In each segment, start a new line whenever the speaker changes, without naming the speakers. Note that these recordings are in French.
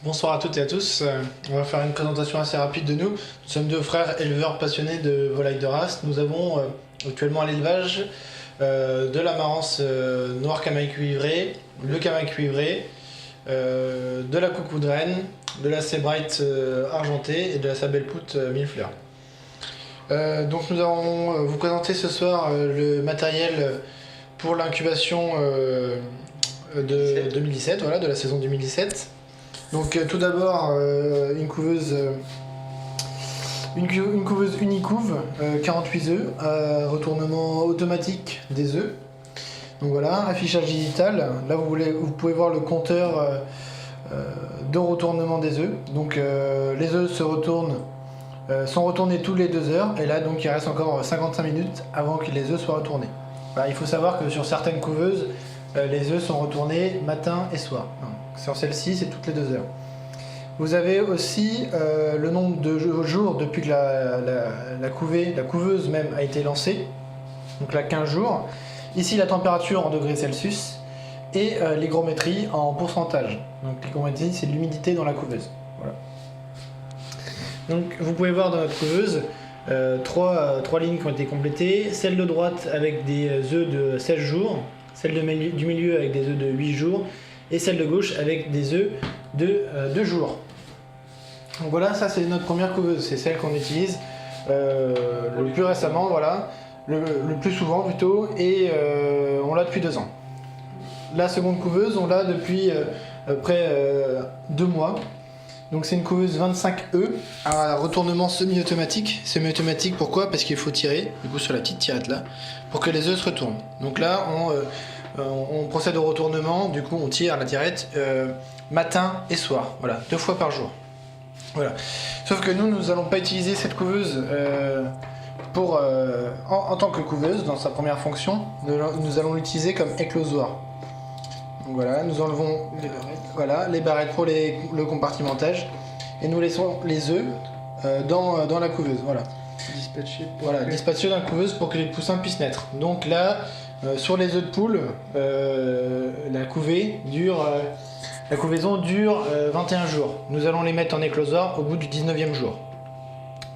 Bonsoir à toutes et à tous. On va faire une présentation assez rapide de nous. Nous sommes deux frères éleveurs passionnés de volailles de race. Nous avons actuellement à l'élevage de la marance noire camaille cuivrée, le camaille cuivré, de la coucou de Rennes, de la Sebright argentée et de la Sabelpout mille fleurs. Donc nous allons vous présenter ce soir le matériel pour l'incubation de 2017, voilà, de la saison 2017. Donc tout d'abord une couveuse Unicouve, 48 œufs, retournement automatique des œufs. Donc voilà, affichage digital. Là vous pouvez voir le compteur de retournement des œufs. Donc les œufs sont retournés tous les 2 heures et là donc il reste encore 55 minutes avant que les œufs soient retournés. Voilà, il faut savoir que sur certaines couveuses, les œufs sont retournés matin et soir. Sur celle-ci, c'est toutes les 2 heures. Vous avez aussi le nombre de jours depuis que la couveuse même a été lancée. Donc là, 15 jours. Ici, la température en degrés Celsius et l'hygrométrie en pourcentage. Donc l'hygrométrie, c'est l'humidité dans la couveuse. Voilà. Donc vous pouvez voir dans notre couveuse trois lignes qui ont été complétées. Celle de droite avec des œufs de 16 jours. Celle du milieu avec des œufs de 8 jours. Et celle de gauche avec des œufs de 2 jours. Donc voilà, ça c'est notre première couveuse, c'est celle qu'on utilise le plus récemment, voilà, le plus souvent plutôt, et on l'a depuis 2 ans. La seconde couveuse, on l'a depuis près 2 mois. Donc c'est une couveuse 25 œufs à retournement semi-automatique. Semi-automatique pourquoi? Parce qu'il faut tirer, du coup sur la petite tirette là, pour que les œufs se retournent. Donc là on procède au retournement, du coup on tire la tirette matin et soir, voilà, 2 fois par jour. Voilà. Sauf que nous n'allons pas utiliser cette couveuse en tant que couveuse dans sa première fonction. Nous allons l'utiliser comme éclosoir. Donc voilà, nous enlevons les barrettes pour le compartimentage et nous laissons les œufs dans la couveuse. Voilà. Dispatchés dans la couveuse pour que les poussins puissent naître. Donc là, sur les œufs de poule, la couvaison dure 21 jours. Nous allons les mettre en éclosoir au bout du 19e jour.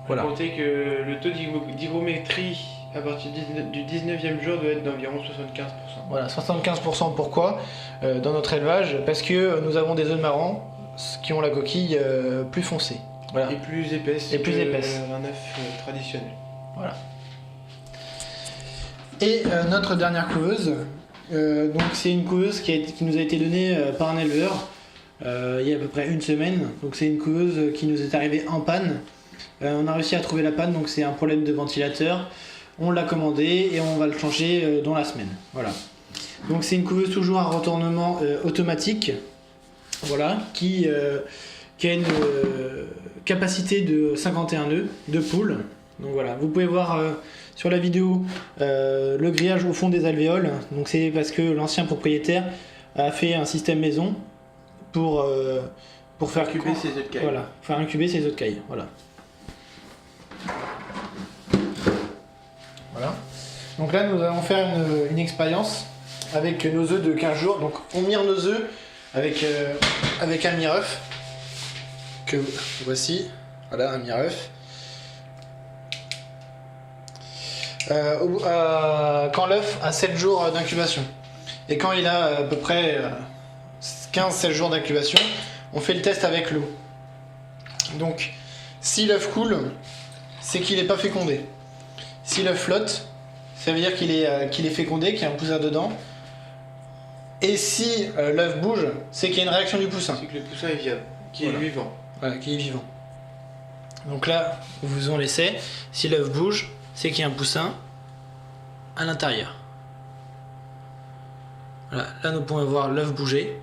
Voilà. Comptez que le taux d'hygrométrie à partir du 19e jour doit être d'environ 75%.
Voilà, 75%. Pourquoi dans notre élevage? Parce que nous avons des œufs de marron qui ont la coquille plus foncée. Voilà.
Et plus épaisse.
Et plus épaisse.
Un œuf traditionnel.
Voilà. Et notre dernière couveuse, donc c'est une couveuse qui nous a été donnée par un éleveur il y a à peu près 1 semaine. Donc c'est une couveuse qui nous est arrivée en panne. On a réussi à trouver la panne, donc c'est un problème de ventilateur. On l'a commandé et on va le changer dans la semaine. Voilà. Donc c'est une couveuse toujours à retournement automatique, voilà, qui a une capacité de 51 œufs de poule. Donc voilà, vous pouvez voir sur la vidéo le grillage au fond des alvéoles. Donc c'est parce que l'ancien propriétaire a fait un système maison pour faire
incuber ses œufs de caille.
Voilà, faire incuber ses œufs de caille. Voilà. Voilà. Donc là nous allons faire une expérience avec nos œufs de 15 jours. Donc on mire nos œufs avec un mire-œuf que voici. Voilà, un mire-œuf. Quand l'œuf a 7 jours d'incubation. Et quand il a à peu près 15-16 jours d'incubation, on fait le test avec l'eau. Donc si l'œuf coule, c'est qu'il n'est pas fécondé. Si l'œuf flotte, ça veut dire qu'il est fécondé, qu'il y a un poussin dedans. Et si l'œuf bouge, c'est qu'il y a une réaction du poussin.
C'est que le poussin est viable, qui est vivant.
Voilà, qui est vivant. Donc là, vous en laissez. Si l'œuf bouge, c'est qu'il y a un poussin à l'intérieur. Voilà, là nous pouvons voir l'œuf bouger.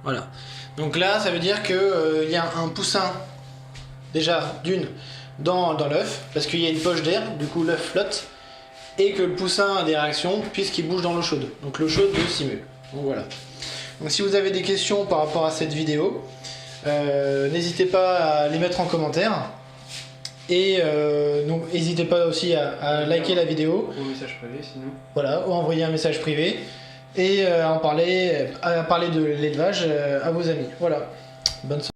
Voilà. Donc là, ça veut dire que y a un poussin déjà dans l'œuf, parce qu'il y a une poche d'air, du coup l'œuf flotte, et que le poussin a des réactions puisqu'il bouge dans l'eau chaude. Donc l'eau chaude le stimule. Donc voilà. Donc si vous avez des questions par rapport à cette vidéo, n'hésitez pas à les mettre en commentaire. Et donc n'hésitez pas aussi à liker la vidéo.
Ou un message privé sinon.
Voilà, ou envoyer un message privé. et à parler de l'élevage à vos amis. Voilà. Bonne soirée.